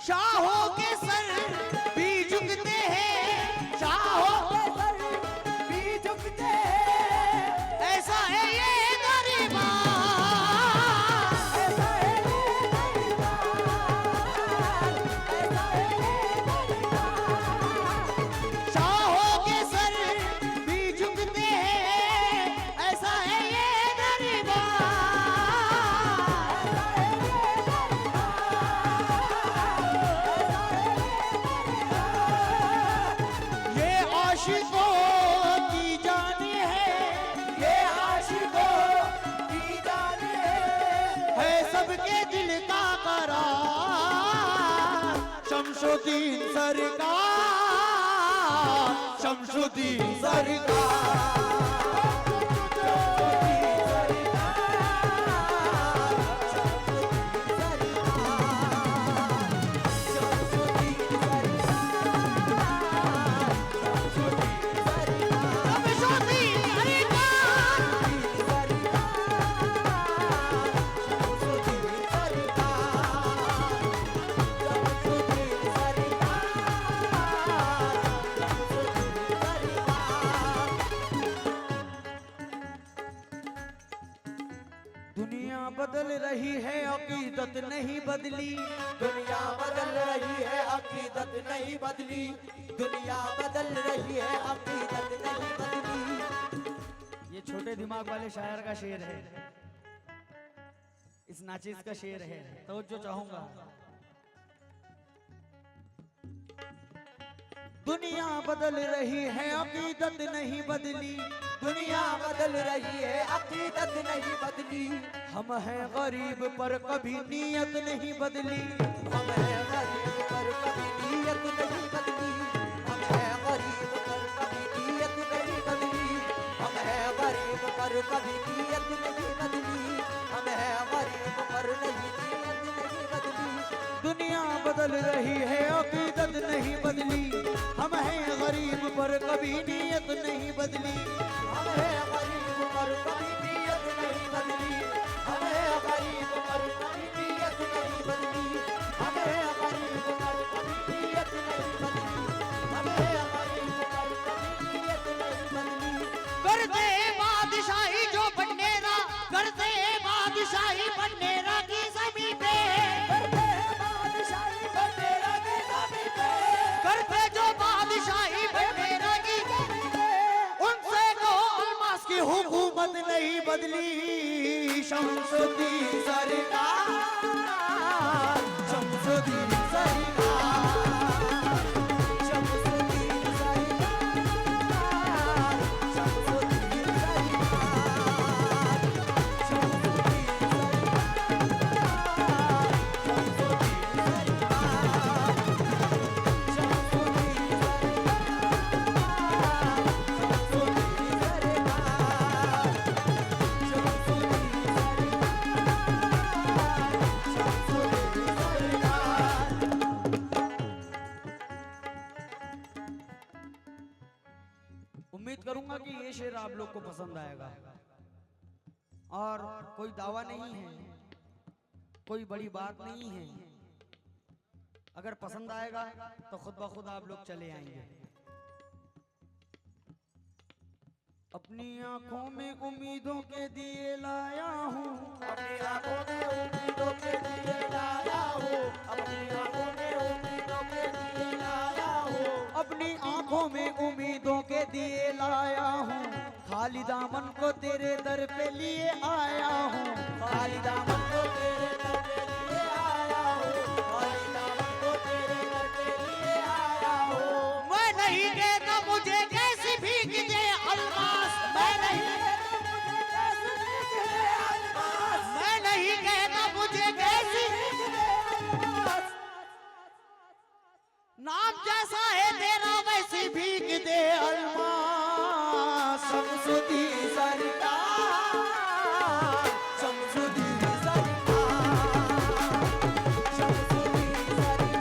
शाहों के सर भी झुकते हैं, शाहों के सर भी झुकते हैं, ऐसा है ये गरीबा, ऐसा है ये गरीबा, ऐसा है ये गरीबा। शाहों के सर भी झुकते हैं, ऐसा है ये गरीबा, आशिकों की जाने है, ये आशिकों की जाने है सबके दिल का करार। शमशुद्दीन सरकार, शमशुद्दीन सरकार, दुनिया बदल रही है अकीदत नहीं बदली, दुनिया बदल रही है अकीदत नहीं बदली, दुनिया बदल रही है अकीदत नहीं बदली। ये छोटे दिमाग वाले शायर का शेर है, इस नाचिस का शेर है, तो जो चाहूंगा। दुनिया बदल रही है अकीदत नहीं बदली, दुनिया बदल रही है अकीदत नहीं बदली। हम हैं गरीब पर कभी नीयत नहीं बदली, हम हैं गरीब पर कभी नीयत नहीं बदली, हम हैं गरीब पर कभी नीयत नहीं बदली, हम हैं गरीब पर कभी नीयत नहीं बदली, हम हैं गरीब पर नहीं नीयत नहीं बदली। दुनिया बदल रही है अकीदत नहीं बदली, हम हैं गरीब पर कभी नीयत नहीं बदली, हम हैं गरीब पर कभी नीयत नहीं बदली, हम हैं गरीब पर कभी नीयत नहीं बदली, हम हैं गरीब पर कभी नीयत नहीं बदली, हम हैं गरीब पर कभी नीयत नहीं बदली। करते बादशाही जो बनेरा, करते बादशाही बनेरा की ज़मीं पे, करते बादशाही बनेरा की ज़मीं पे, करते जो बादशाही बनेरा की ज़मीं पे, उनसे को अलमास की हुकूमत नहीं बदली। शमशुद्दीन सरकार, शमशुद्दीन सरकार, शमशुद्दीन सरकार, शमशुद्दीन सरकार, शमशुद्दीन उम्मीद करूंगा कि ये शेर आप लोग को पसंद आएगा, और कोई दावा नहीं है, कोई बड़ी बात नहीं है। अगर पसंद आएगा तो खुद ब खुद आप लोग चले आएंगे। अपनी आंखों में उम्मीदों के दिए लाया हूँ, अपनी आंखों में उम्मीदों के दिए लाया हूँ, अपनी आंखों में उम्मीदों के दिए लाया हूँ, अपनी आंखों में उम्मीदों के दिए लाया हूँ, खाली दामन को तेरे दर पे लिए आया हूँ, खाली दामन को तेरे दर पे लिए आया हूँ, खाली दामन को तेरे दर पे लिए आया हूँ। मैं नहीं कहता मुझे कैसी भीग दे अलमास, मैं नहीं कहता मुझे कैसी भीग दे अलमास, मैं नहीं कहता मुझे कैसी भीग दे अलमास, नाम जैसा है तेरा वैसी भीग दे अलमास। शमशुद्दीन सरकार, शमशुद्दीन सरकार, शमशुद्दीन सरकार,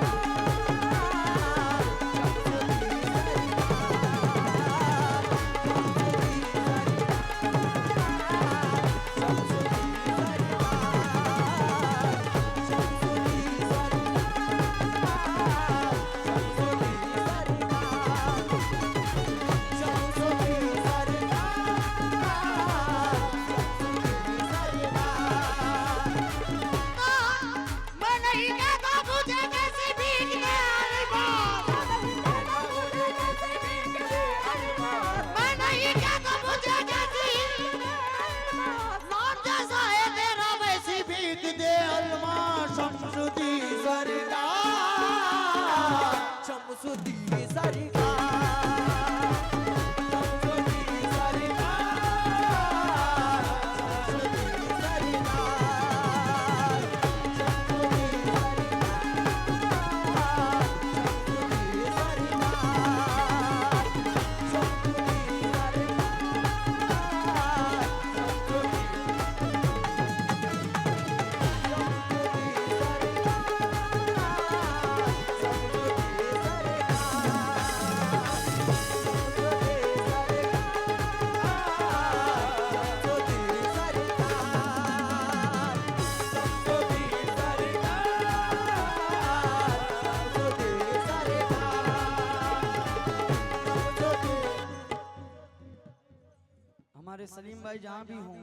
हमारे सलीम भाई जहाँ भी हों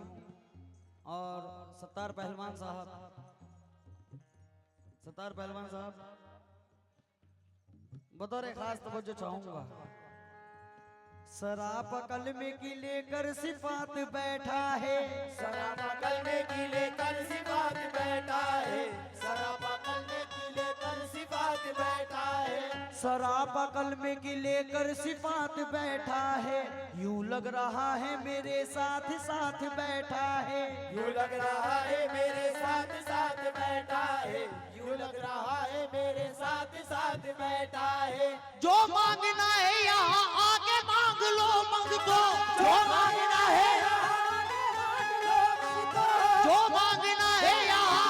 और सत्तार पहलवान साहब बतौर खास तवज्जो चाहूंगा। शराब कलमे की लेकर सिफात बैठा है, शराब कलमे की लेकर सिफात बैठा है, शराब कलमे की लेकर सिफात बैठा है, शराब कलमे की लेकर सिफात बैठा है, यूं लग रहा है मेरे साथ साथ बैठा है, यूं लग रहा है मेरे साथ साथ बैठा है, यूं लग रहा है मेरे साथ साथ बैठा है। जो मांगना है यहाँ आके मांग लो मंग दो, जो मांगना है जो मांगना है यहाँ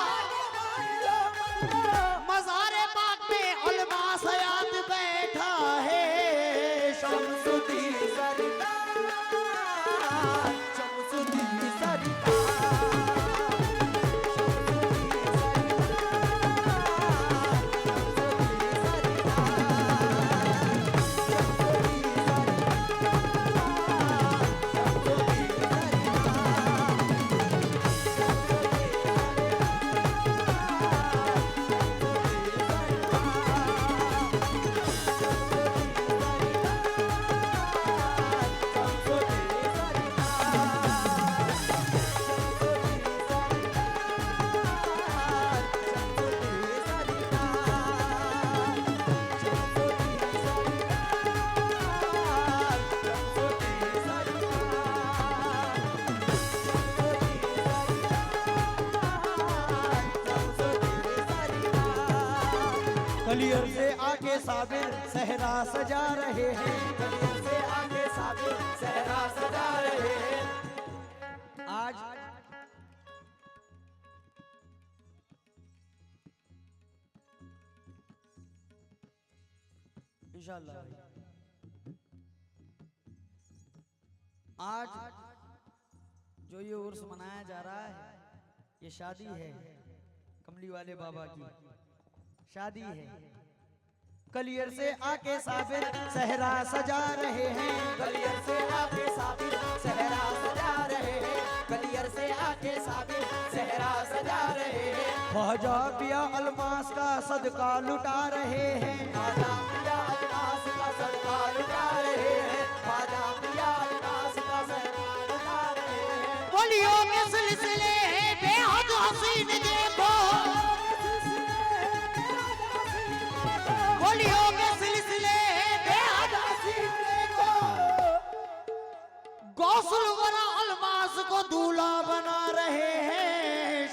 मज़ारे पाक में अलमास हयात बैठा है। शमसुद्दीन सरकार, शमसुद्दीन सरकार, कलियर से आके साबिर सहरा सजा रहे हैं, कलियर से आगे साबिर सहरा सजा रहे हैं। आज इंशाअल्लाह आज जो ये उर्स मनाया जा रहा है ये शादी है, कमली वाले बाबा की शादी है। कलियर से आके साबिर सहरा सजा रहे हैं, कलियर से आगे साबिर सहरा सजा रहे हैं, कलियर से आगे साबिर सहरा सजा रहे हैं। ख्वाजा पिया अलमास का सदका लुटा रहे हैं, ख्वाजा पिया अलमास का सदका लुटा रहे हैं, ख्वाजा पिया अलमास का सदका लुटा रहे हैं। बोलियो के सिलसिले बेहद हसीन देखो, बोलियो के सिलसिले बेहद हसीन देखो, गौसुल वरा अलमास को दूल्हा बना रहे हैं।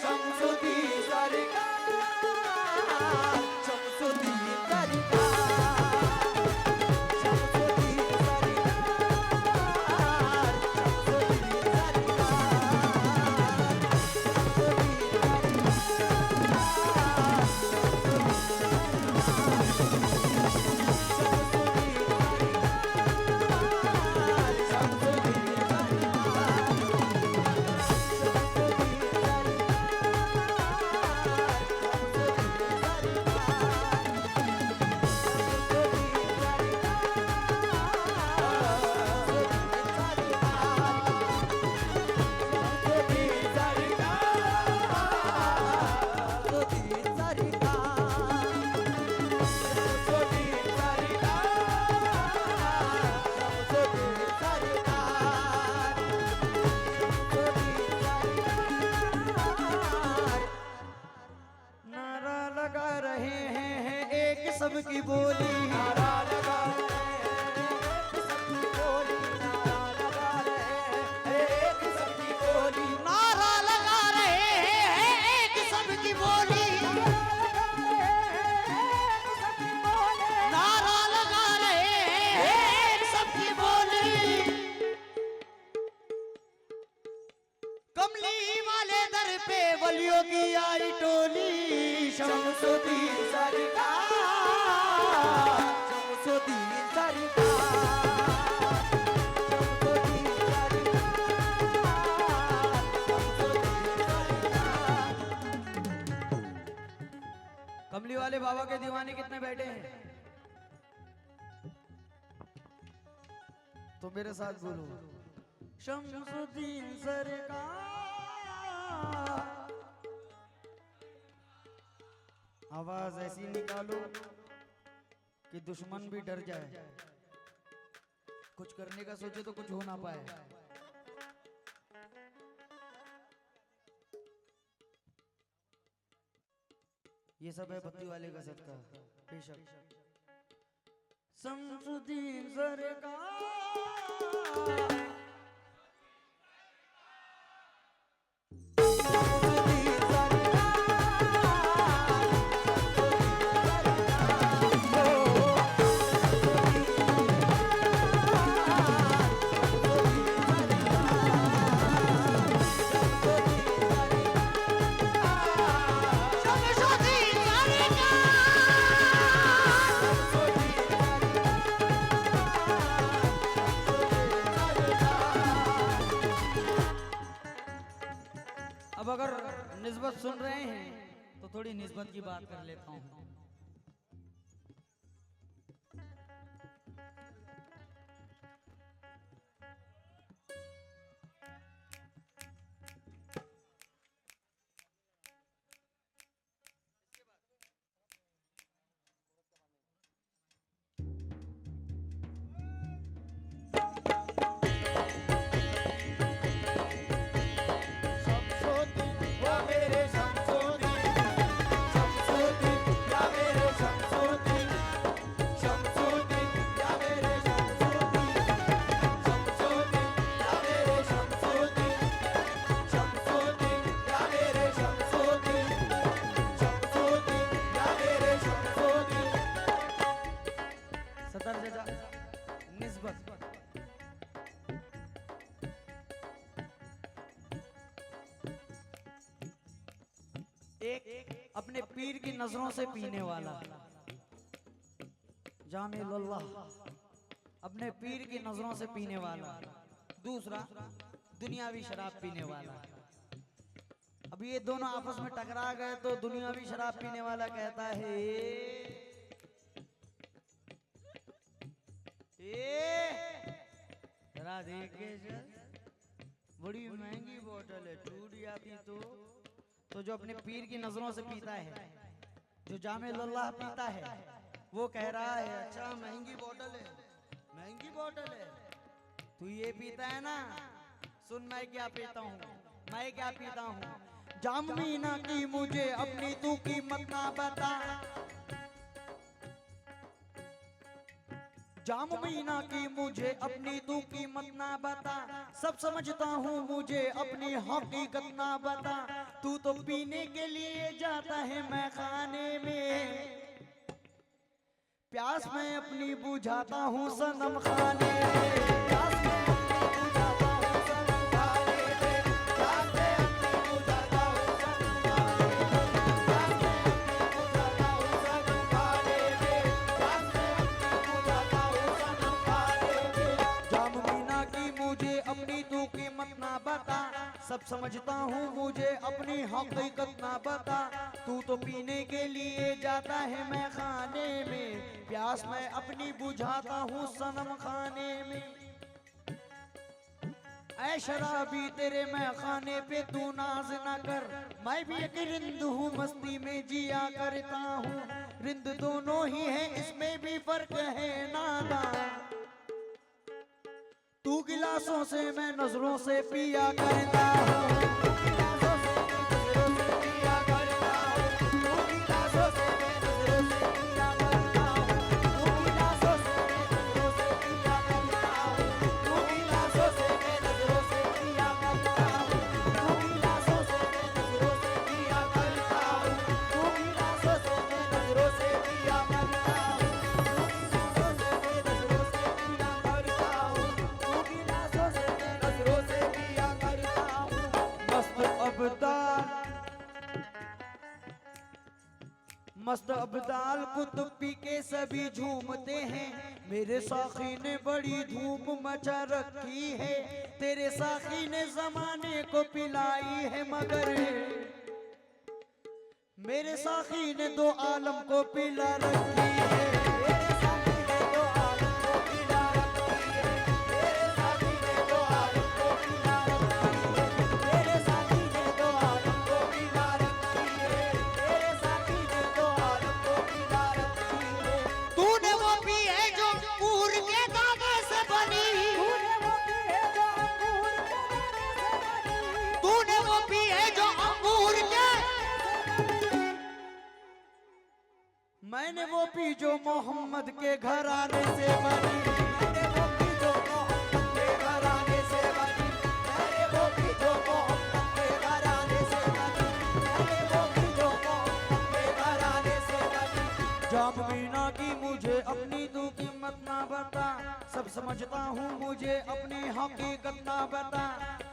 शमसुद्दीन सरकार, शमसुद्दीन सरकार, शमसुद्दीन सरकार, शमसुद्दीन नारा लगा रहे हैं एक सबकी बोली, नारा लगा रहे हैं, सबकी बोली, नारा लगा रहे हैं, एक सबकी बोली, नारा लगा रहे हैं एक सबकी बोली, नारा लगा रहे हैं एक सबकी बोली। कमली वाले दर पे वलियों की आई टोली, शमसुद्दीन सरकार, शमसुद्दीन सरकार, शमसुद्दीन सरकार, कमली वाले बाबा के दीवाने कितने बैठे हैं? तो मेरे साथ बोलो, शमसुद्दीन सरकार। आवाज ऐसी निकालो कि दुश्मन भी डर जाए, कुछ करने का सोचे तो कुछ हो ना पाए। ये सब है बत्ती वाले का सदका, बेशक। शमसुद्दीन सरकार। अब अगर निस्बत सुन रहे हैं तो थोड़ी निस्बत की बात कर लेता हूं। एक अपने पीर की नजरों से पीने वाला, जामे लल्लाह, अपने पीर की नजरों से पीने वाला। दूसरा दुनियावी शराब पीने वाला। अब ये दोनों आपस में टकरा गए तो दुनियावी शराब पीने वाला कहता है जरा देख के बड़ी महंगी बोतल है, टूट जाती तो जो अपने पीर की नजरों से पीता है, जो जामे लल्लाह पीता है, वो कह रहा है अच्छा महंगी बोतल है, महंगी बोतल है, तू ये पीता है ना, सुन मैं क्या पीता हूँ, मैं क्या पीता हूँ। जाम मीना की मुझे अपनी तू कीमत ना बता, जाम मीना की मुझे अपनी तू कीमत ना बता, सब समझता हूँ मुझे अपनी हकीकत ना बता, तू तो पीने के लिए जाता है मैं खाने में, प्यास मैं अपनी बुझाता हूँ सनम खाने में, प्यास मैं अपनी बुझाता हूँ सनम खाने में, प्यास मैं अपनी बुझाता हूँ सनम खाने में, प्यास मैं अपनी बुझाता हूँ सनम खाने में, प्यास मैं अपनी बुझाता हूँ सनम खाने में। जाम मीना की मुझे अपनी तू कीमत ना बता, सब समझता हूँ मुझे अपनी हकीकत ना बता, तू तो पीने के लिए जाता है मैं खाने में, प्यास मैं अपनी बुझाता हूँ सनम खाने में। ऐ शराबी तेरे मैं खाने पे तू नाज न कर, मैं भी एक रिंद हूँ मस्ती में जिया करता हूँ, रिंद दोनों ही है इसमें भी फर्क है नादा, तू गिलासों से मैं नजरों से पिया करता हूँ, मस्त अब्दाल कुतुब पी के सभी झूमते हैं, मेरे साखी ने बड़ी धूम मचा रखी है, तेरे साखी ने जमाने को पिलाई है मगर मेरे साखी ने दो आलम को पिला रखी है, मेरे साखी ने दो आलम को पिला रखी है, मेरे साखी ने दो आलम को मैंने वो पी जो मोहम्मद के घराने से बनी, मैंने वो पी जो मोहम्मद के घराने से बनी, मैंने वो पी जो मोहम्मद के घराने से बनी, मैंने वो पी जो मोहम्मद के घराने से बनी। जाम बीना की मुझे अपनी तू कीमत ना बता, सब समझता हूँ मुझे अपनी हकीकत ना बता।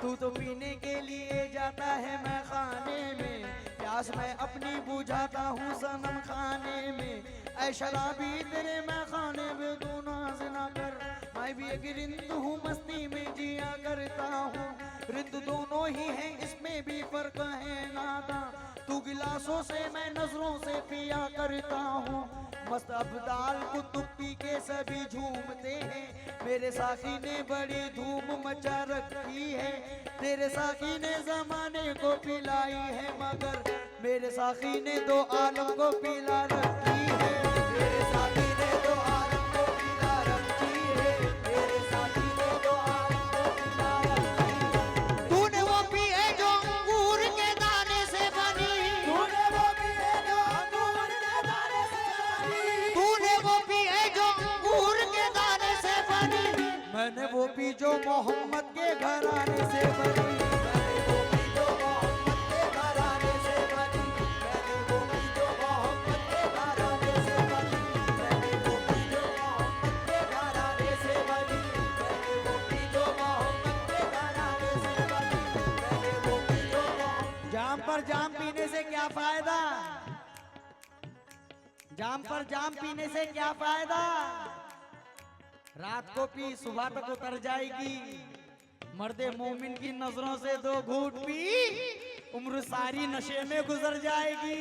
तू तो पीने के लिए जाता है मैं खाने में, प्यास मैं अपनी बुझाता हूँ सनम खाने में। ऐ शराबी तेरे मैं खाने में तू नाज ना कर, मैं भी एक रिंद हूँ मस्ती में जिया करता हूँ। रिंद दोनों ही हैं इसमें भी फर्क है नादा, तू गिलासों से मैं नजरों से पिया करता हूँ। मस्त अब्दाल कुतुब पी के सभी झूमते हैं, मेरे साथी ने बड़ी धूम मचा रखी है। तेरे साथी ने जमाने को पिलाई है, मगर मेरे साथी ने दो आलम को पिला रखी है। मेरे साथी ने दो आलम को पिला रखी है, मेरे साथी ने दो आलम को पिला रखी है। तूने वो पी है जो अंगूर के दाने से बनी, तूने वो पी है जो अंगूर के दाने से बनी, तूने वो पी है जो अंगूर के दाने से बनी। मैंने वो पी जो मोहम्मद के घराने से बनी, मैंने वो पी जो मोहम्मद के घराने से बनी, मैंने वो पी जो मोहम्मद के घराने से बनी, मैंने वो पी जो मोहम्मद के घराने से बनी, मैंने वो पी जो मोहम्मद के घराने से बनी, मैंने वो पी जो मोहम्मद। जाम पर जाम पीने से क्या फायदा, जाम पर जाम पीने से क्या फायदा। रात को पी सुबह तक उतर जाएगी, मर्दे मोमिन की नजरों से दो घूंट पी उम्र सारी नशे में गुजर जाएगी।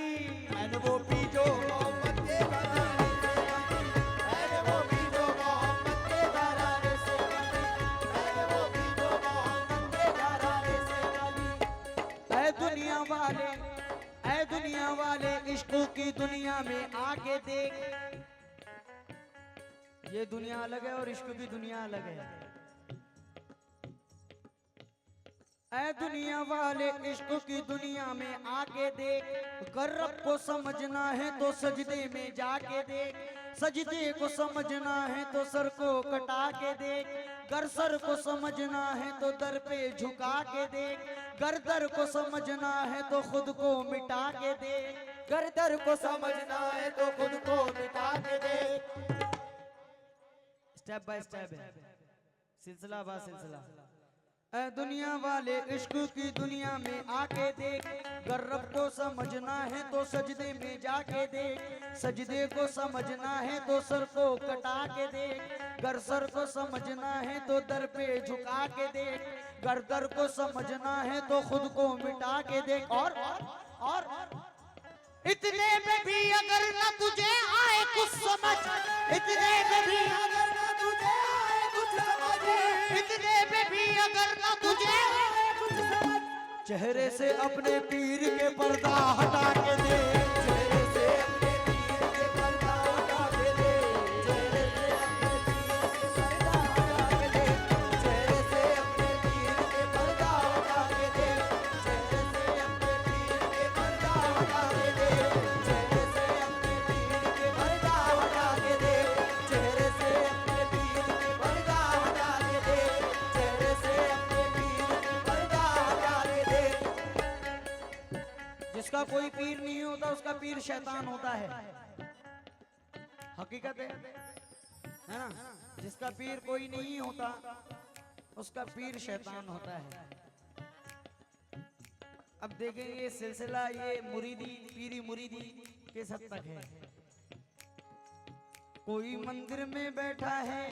मैंने वो पी जो मोहम्मद के घराने से बनी, मैंने वो पी जो मोहम्मद के घराने से बनी, मैंने वो पी जो मोहम्मद के घराने से बनी। ऐ दुनिया वाले, ऐ दुनिया वाले इश्कों की दुनिया में आके देख, ये दुनिया अलग है और इश्क की दुनिया अलग है। ऐ दुनिया वाले इश्क की दुनिया में आके देख, गर रब को समझना है तो सजदे में जाके देख, सजदे को समझना है तो सर को कटा के देख, गर सर को समझना है तो दर पे झुका के देख, गर दर को समझना है तो खुद को मिटा के देख। गर दर को समझना है तो खुद को मिटा के दे। स्टेप बाय स्टेप है, सिलसिला बा सिलसिला। ऐ दुनिया वाले इश्क की दुनिया में आके देख, गर रब को समझना है तो सजदे में जाके देख, सजदे को समझना है तो सर को कटा के देख, गर सर को समझना है तो दर पे झुका के देख, गर दर को समझना है तो खुद को मिटा के देख। और इतने में भी अगर न तुझे आए कुछ समझ, इतने में भी अगर ना तुझे आए कुछ समझ, इतने में भी अगर न तुझे आए कुछ समझ, चेहरे से अपने पीर के पर्दा हटा के दे, चेहरे से अपने पीर के पर्दा हटा के दे, चेहरे से अपने पीर के पर्दा हटा के दे, चेहरे से अपने पीर के पर्दा हटा के दे, चेहरे से अपने पीर के पर्दा हटा के दे, चेहरे से अपने पीर के पर्दा हटा के दे, चेहरे से अपने पीर के पर्दा हटा के दे, चेहरे से अपने पीर के पर्दा हटा के दे। जिसका कोई पीर नहीं होता उसका पीर शैतान होता है, हकीकत है ना। जिसका पीर कोई नहीं होता उसका पीर शैतान होता है। अब देखेंगे ये सिलसिला ये मुरीदी पीरी मुरीदी किस हद तक है। कोई मंदिर में बैठा है,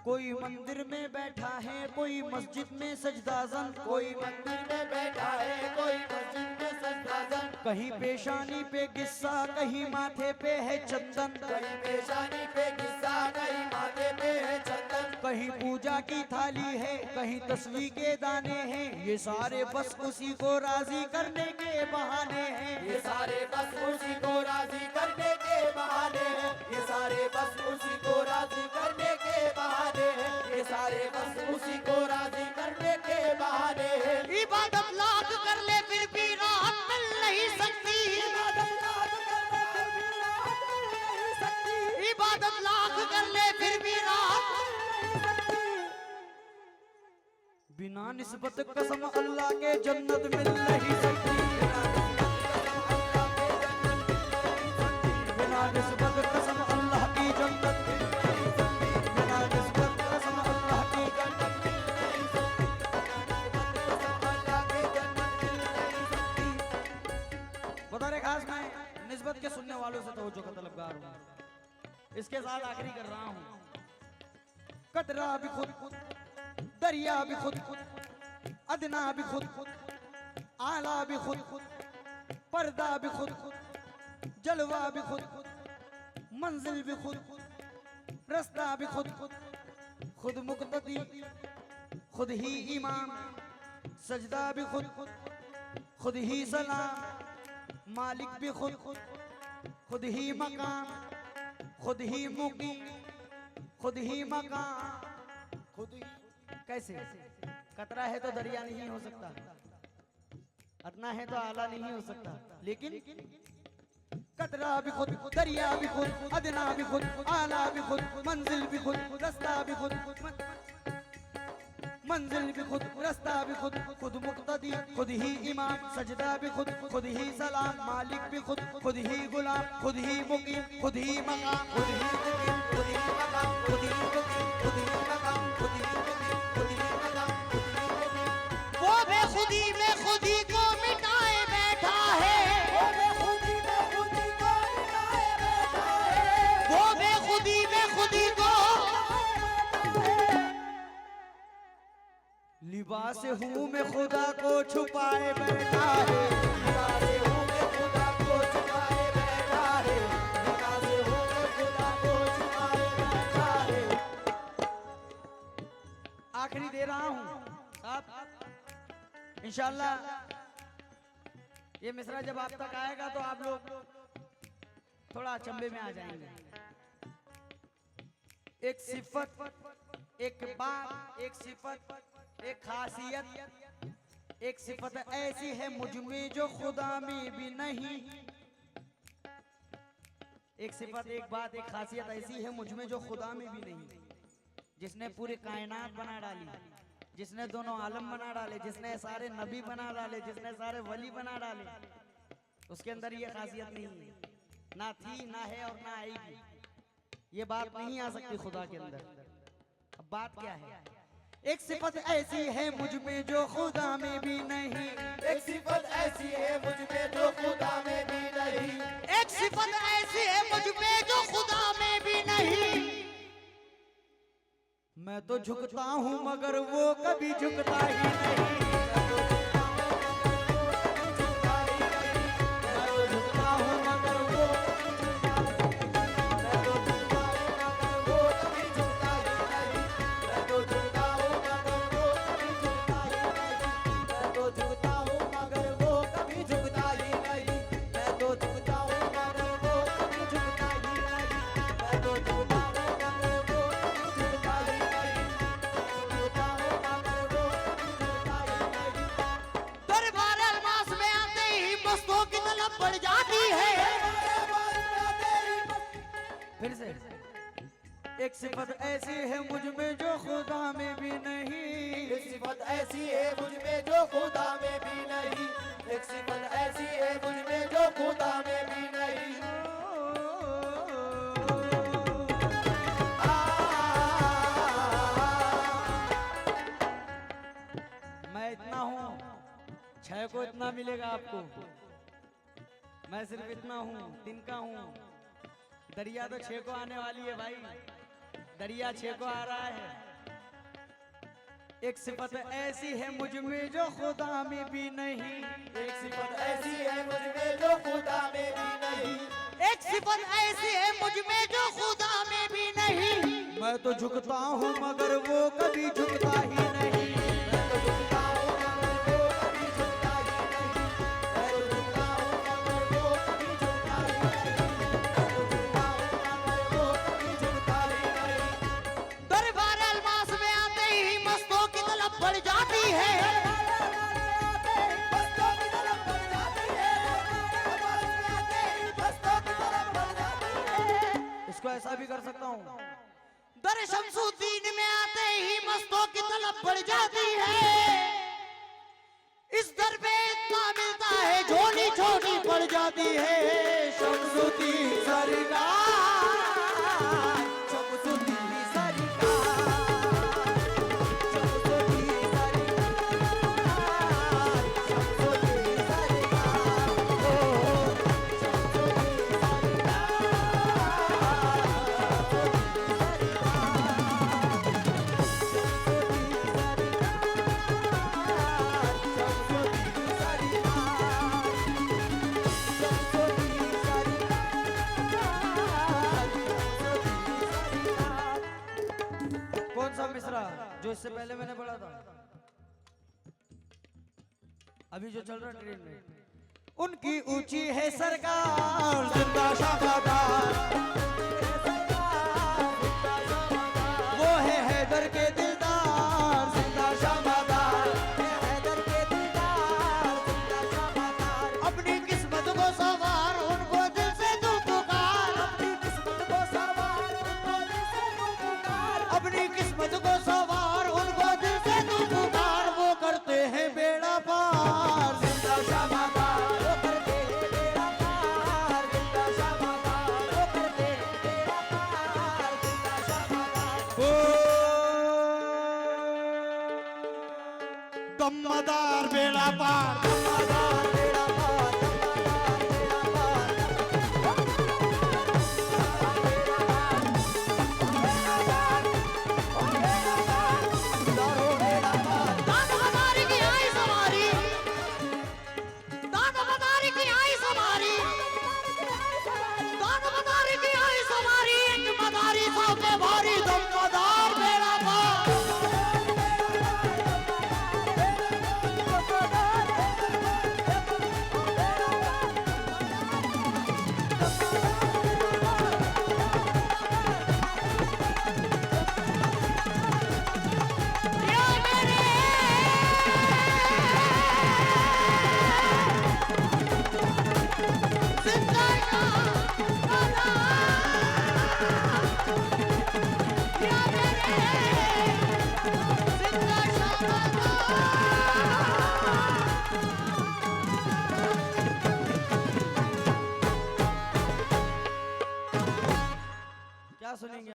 कोई मंदिर में बैठा है, कोई मस्जिद में सजदाजन, कोई मंदिर में बैठा है, कोई मस्जिद में सजदाजन, कहीं पेशानी पे गिस्सा, कहीं माथे पे है चंदन, कहीं पेशानी पे किस्सा, कहीं माथे पे है चंदन, कहीं पूजा की थाली है, कहीं तस्वीर के दाने हैं। ये सारे बस उसी को राजी करने के बहाने हैं। ये सारे बस उसी को राजी करने के बहाने हैं, ये सारे बस उसी को राजी करने के बहाने हैं, ये सारे बस उसी को राजी करने के बहाने हैं। इबादत लाख कर ले फिर भी राहत मिल नहीं सकती, इबादत लाख कर ले फिर भी इबादत लाख कर ले फिर भी राहत बिना निस्बत कसम अल्लाह के जन्नत मिल नहीं सकती। बिना निस्बत कसम अल्लाह की जन्नत मिल नहीं सकती। बिना निस्बत कसम अल्लाह की जन्नत मिल नहीं सकती। बतौर खास मैं निस्बत के सुनने वालों से तवज्जो का तलबगार हूँ। इसके साथ आखिरी कर रहा हूँ। कतरा भी खुद दरिया भी खुद अदना भी खुद आला भी खुद पर्दा भी खुद जलवा भी खुद मंजिल भी खुद रास्ता भी खुद खुद मुक्तदी खुद ही इमाम सजदा भी खुद खुद ही सलाम मालिक भी खुद खुद ही मकाम खुद ही मुकीम खुद ही मकाम खुद ही। कैसे कतरा है तो दरिया नहीं हो सकता, अदना है तो आला नहीं हो सकता, लेकिन कतरा भी खुद दरिया भी खुद अदना भी खुद आला भी खुद मंजिल भी खुद रास्ता भी खुद मंजिल भी खुद रास्ता भी खुद खुद मुक्तदी खुद ही इमाम सजदा भी खुद खुद ही सलाम मालिक भी खुद खुद ही गुलाम खुद ही मुकीम खुद ही मकाम खुद ही मुकीम खुद ही मकाम खुद ही मुकीम खुद ही मकाम खुद ही मुकीम खुद ही मकाम वो बेखुदी में खुदी को मिटाए बैठा है वो बेखुदी में खुदी को मिटाए बैठा है वो बेखुदी में खुदी को लिबास हूँ मैं खुदा को छुपाए बैठा है लिबास हूँ मैं खुदा को छुपाए बैठा है लिबास हूँ मैं खुदा को छुपाए बैठा है। आखिरी दे रहा हूँ साहब, इंशाल्लाह ये मिसरा जब आप तक आएगा तो आप लोग थोड़ा अचंभे में आ जाएंगे। एक सिफत एक बात एक सिफत एक खासियत एक सिफत ऐसी है मुझ में जो खुदा में भी नहीं। एक सिफत एक बात एक खासियत ऐसी है मुझ में जो खुदा में भी नहीं। जिसने पूरी कायनात बना डाली, जिसने दोनों आलम बना डाले, जिसने सारे नबी बना डाले, जिसने सारे वली बना डाले, उसके अंदर ये खासियत नहीं है, ना थी ना है और ना आएगी। ये बात नहीं आ सकती खुदा के अंदर। अब बात क्या है? एक सिफत ऐसी है मुझ में जो खुदा में भी नहीं। एक सिफत ऐसी है मुझ में जो खुदा में भी नहीं। एक सिफत ऐसी है मुझ में जो खुदा में भी नहीं। मैं तो झुकता हूँ मगर वो कभी झुकता ही नहीं। बढ़ जाती है। फिर से एक सिफत ऐसी है मुझ में जो खुदा में भी नहीं। एक सिफत ऐसी है मुझ में जो खुदा में भी नहीं। एक सिफत ऐसी है मुझ में जो खुदा में भी नहीं। मैं इतना हूँ, छह को इतना मिलेगा आपको। मैं सिर्फ इतना हूँ, तिनका हूँ। दरिया तो छह को आने वाली है भाई, दरिया छह को आ रहा है। एक सिफत ऐसी है मुझ में जो खुदा में भी नहीं। एक सिफत ऐसी है मुझ में जो खुदा में भी नहीं। एक सिफत ऐसी है मुझ में जो खुदा में भी नहीं। मैं तो झुकता हूँ मगर वो कभी झुकता ही नहीं। मैं तो झुकता हूँ मगर वो कभी झुकता ही नहीं। मैं तो झुकता हूँ मगर वो कभी झुकता ही नहीं। मैं तो झुकता हूँ मगर वो कभी झुकता ही नहीं। दरबार अलमास में आते ही मस्तों की तलब बढ़ जाती है। इसको ऐसा भी कर सकता हूँ। दर शमसुद्दीन में आते ही मस्तों की तलब बढ़ जाती है। इस दर पे इतना मिलता है झोली छोटी पड़ जाती है। शमसुद्दीन सरकार, शमसुद्दीन सरकार, शमसुद्दीन सरकार, शमसुद्दीन सरकार, ओ शमसुद्दीन कौन सा मिसरा जो इससे पहले मैंने पढ़ा था, अभी जो चल रहा ट्रेन में? उनकी ऊंची है सरकार, जिंदा शाबादार, वो है हैदर के दिलदार, जिंदा शाबादार, हैदर के दिलदार, जिंदा शाबादार। अपनी किस्मत को सवार उनको दिल से तू पुकार। अपनी किस्मत को सवार उनको दिल से तू पुकार, अपनी किस्मत को सवार उनको दिल से तू पुकार। वो करते हैं बेड़ा पार। जिंदा शाबादार, वो करते हैं बेड़ा पार, जिंदा शाबादार, वो करते हैं बेड़ा पार, जिंदा शाबादार। दम्मदार बेड़ा पार। दम्मादार बेड़ा पार, दम्मादार बेड़ा पार, दारो बेड़ा पार। दानवदारी की आई सवारी, दानवदारी की आई सवारी, दानवदारी की आई सवारी। एक मदारी सौ पे भारी दम्मदार बेड़ा पार। या मेरे जिंदा शाबादार, या मेरे जिंदा शाबादार। क्या सुनेंगे?